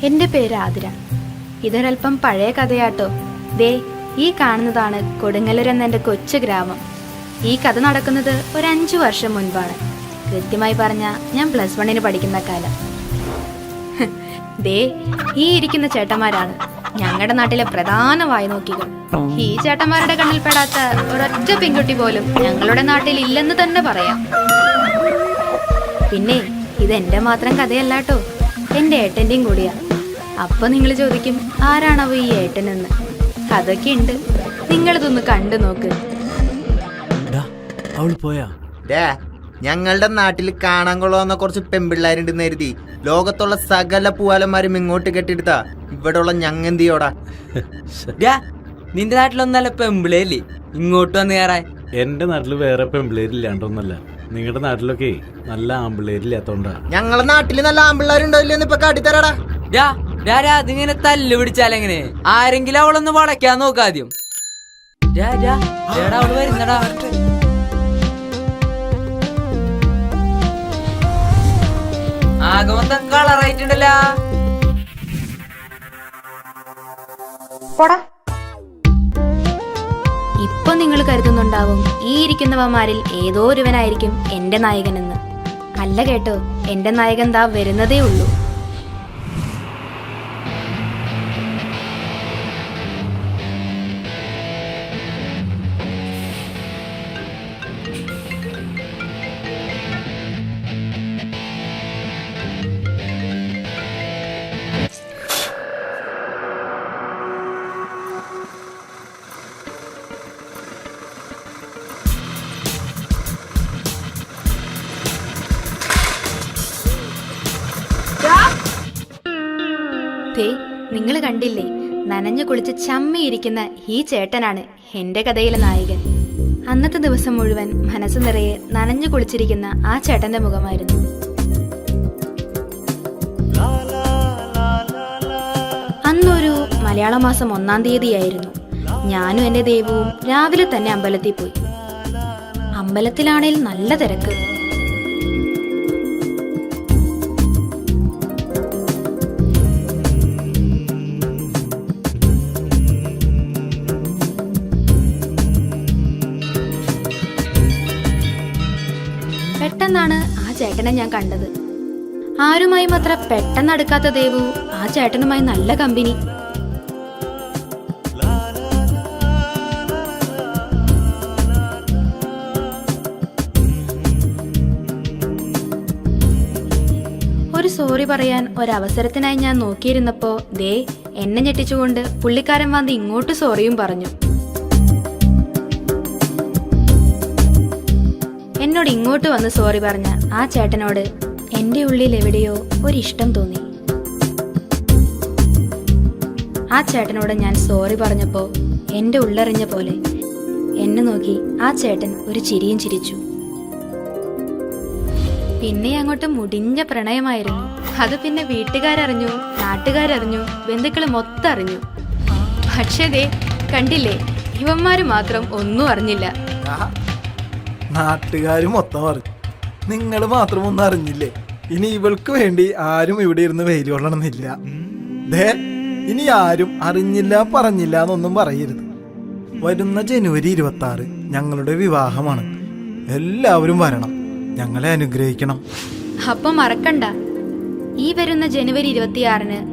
എൻ്റെ പേര് ആതിര. ഇതൊരൽപ്പം പഴയ കഥയാട്ടോ. ദേ, ഈ കാണുന്നതാണ് കൊടുങ്ങല്ലൂർ എന്ന എൻ്റെ കൊച്ചു ഗ്രാമം. ഈ കഥ നടക്കുന്നത് ഒരു 5 വർഷം മുൻപാണ്. കൃത്യമായി പറഞ്ഞാൽ ഞാൻ +1 പഠിക്കുന്ന കാലം. ദേ, ഈ ഇരിക്കുന്ന ചേട്ടന്മാരാണ് ഞങ്ങളുടെ നാട്ടിലെ പ്രധാന വായ്നോക്കികൾ. ഈ ചേട്ടന്മാരുടെ കണ്ണിൽ പെടാത്ത ഒരൊറ്റ പെൺകുട്ടി പോലും ഞങ്ങളുടെ നാട്ടിൽ ഇല്ലെന്ന് തന്നെ പറയാം. പിന്നെ ഇതെന്റെ മാത്രം കഥയല്ലാട്ടോ, എൻ്റെ ഏട്ടൻ്റെയും കൂടിയാ. അപ്പൊ നിങ്ങൾ ചോദിക്കും, ആരാണവ ഈ ഏട്ടനെന്ന്? അതൊക്കെ ഉണ്ട്, നിങ്ങളിതൊന്ന് കണ്ടു നോക്ക്. ഞങ്ങളുടെ നാട്ടിൽ കാണാൻ കൊള്ളാവുന്ന കുറച്ച് പെൺപിള്ളേരുണ്ടെന്ന് കരുതി ലോകത്തുള്ള സകല പൂവാലന്മാരും ഇങ്ങോട്ട് കെട്ടിയെടുത്താ ഇവിടെ ഉള്ള ഞങ്ങെന്തിയോടാ? നിന്റെ നാട്ടിലൊന്നല്ല പെമ്പിളേല്ലേ ഇങ്ങോട്ട് വന്ന് കയറാൻ? എന്റെ നാട്ടില് വേറെ പെമ്പിളേരില്ലാണ്ടൊന്നല്ല, നിങ്ങളുടെ നാട്ടിലൊക്കെ നല്ല ആമ്പിള്ളേരില്ലാത്തോണ്ടാ. ഞങ്ങളുടെ നാട്ടില് നല്ല ആമ്പിള്ളേരുണ്ടോ ഇല്ലെന്ന് ഇപ്പൊ കാട്ടിത്തരാടാ. അതിങ്ങനെ തല്ല് പിടിച്ചാലെങ്ങനെ? ആരെങ്കിലും അവളൊന്ന് വളയ്ക്കാൻ നോക്കാദ്യം. അവള് വരുന്നടാ. ആകെ മൊത്തം കളറായിട്ടുണ്ടല്ലോ. ഇപ്പൊ നിങ്ങൾ കരുതുന്നുണ്ടാവും ഈ ഇരിക്കുന്നവന്മാരിൽ ഏതോ ഒരുവനായിരിക്കും എന്റെ നായകനെന്ന്. അല്ല കേട്ടോ, എന്റെ നായകൻ ദാ വരുന്നതേ ഉള്ളൂ. നിങ്ങൾ കണ്ടില്ലേ, നനഞ്ഞു കുളിച്ച് ചമ്മിയിരിക്കുന്ന ഈ ചേട്ടനാണ് എന്റെ കഥയിലെ നായകൻ. അന്നത്തെ ദിവസം മുഴുവൻ മനസ്സ് നിറയെ നനഞ്ഞു കുളിച്ചിരിക്കുന്ന ആ ചേട്ടന്റെ മുഖമായിരുന്നു. അന്നൊരു മലയാള മാസം 1-ാം തീയതിയായിരുന്നു. ഞാനും എന്റെ ദൈവവും രാവിലെ തന്നെ അമ്പലത്തിൽ പോയി. അമ്പലത്തിലാണേൽ നല്ല തിരക്ക്. പെട്ടെന്നാണ് ആ ചേട്ടനെ ഞാൻ കണ്ടത്. ആരുമായും അത്ര പെട്ടെന്ന് അടുക്കാത്ത ദേവു ആ ചേട്ടനുമായി നല്ല കമ്പനി. ഒരു സോറി പറയാൻ ഒരവസരത്തിനായി ഞാൻ നോക്കിയിരുന്നപ്പോ ദേ എന്നെ ഞെട്ടിച്ചുകൊണ്ട് പുള്ളിക്കാരൻ വന്ന് ഇങ്ങോട്ട് സോറിയും പറഞ്ഞു. എന്നോട് ഇങ്ങോട്ട് വന്ന് സോറി പറഞ്ഞ ആ ചേട്ടനോട് എന്റെ ഉള്ളിൽ എവിടെയോ ഒരിഷ്ടം തോന്നി. ആ ചേട്ടനോട് ഞാൻ സോറി പറഞ്ഞപ്പോ എന്റെ ഉള്ളറിഞ്ഞ പോലെ എന്നെ നോക്കി ആ ചേട്ടൻ ഒരു ചിരിയും ചിരിച്ചു. പിന്നെ അങ്ങോട്ട് മുടിഞ്ഞ പ്രണയമായിരുന്നു. അത് പിന്നെ വീട്ടുകാരറിഞ്ഞു, നാട്ടുകാരറിഞ്ഞു, ബന്ധുക്കള് മൊത്തം അറിഞ്ഞു. പക്ഷേ ദേ കണ്ടില്ലേ, ഇവന്മാര് മാത്രം ഒന്നും അറിഞ്ഞില്ല. നാട്ടുകാരും മൊത്തം അറിഞ്ഞു, നിങ്ങൾ മാത്രം ഒന്നും അറിഞ്ഞില്ലേ? ഇനി ഇവൾക്ക് വേണ്ടി ആരും ഇവിടെ ഇരുന്ന് വെയിൽ കൊള്ളണമെന്നില്ല. ഇനി ആരും അറിഞ്ഞില്ല പറഞ്ഞില്ല എന്നൊന്നും പറയരുത്. വരുന്ന ജനുവരി 26 ഞങ്ങളുടെ വിവാഹമാണ്. എല്ലാവരും വരണം, ഞങ്ങളെ അനുഗ്രഹിക്കണം. അപ്പൊ മറക്കണ്ട, ഈ വരുന്ന ജനുവരി 26-ന്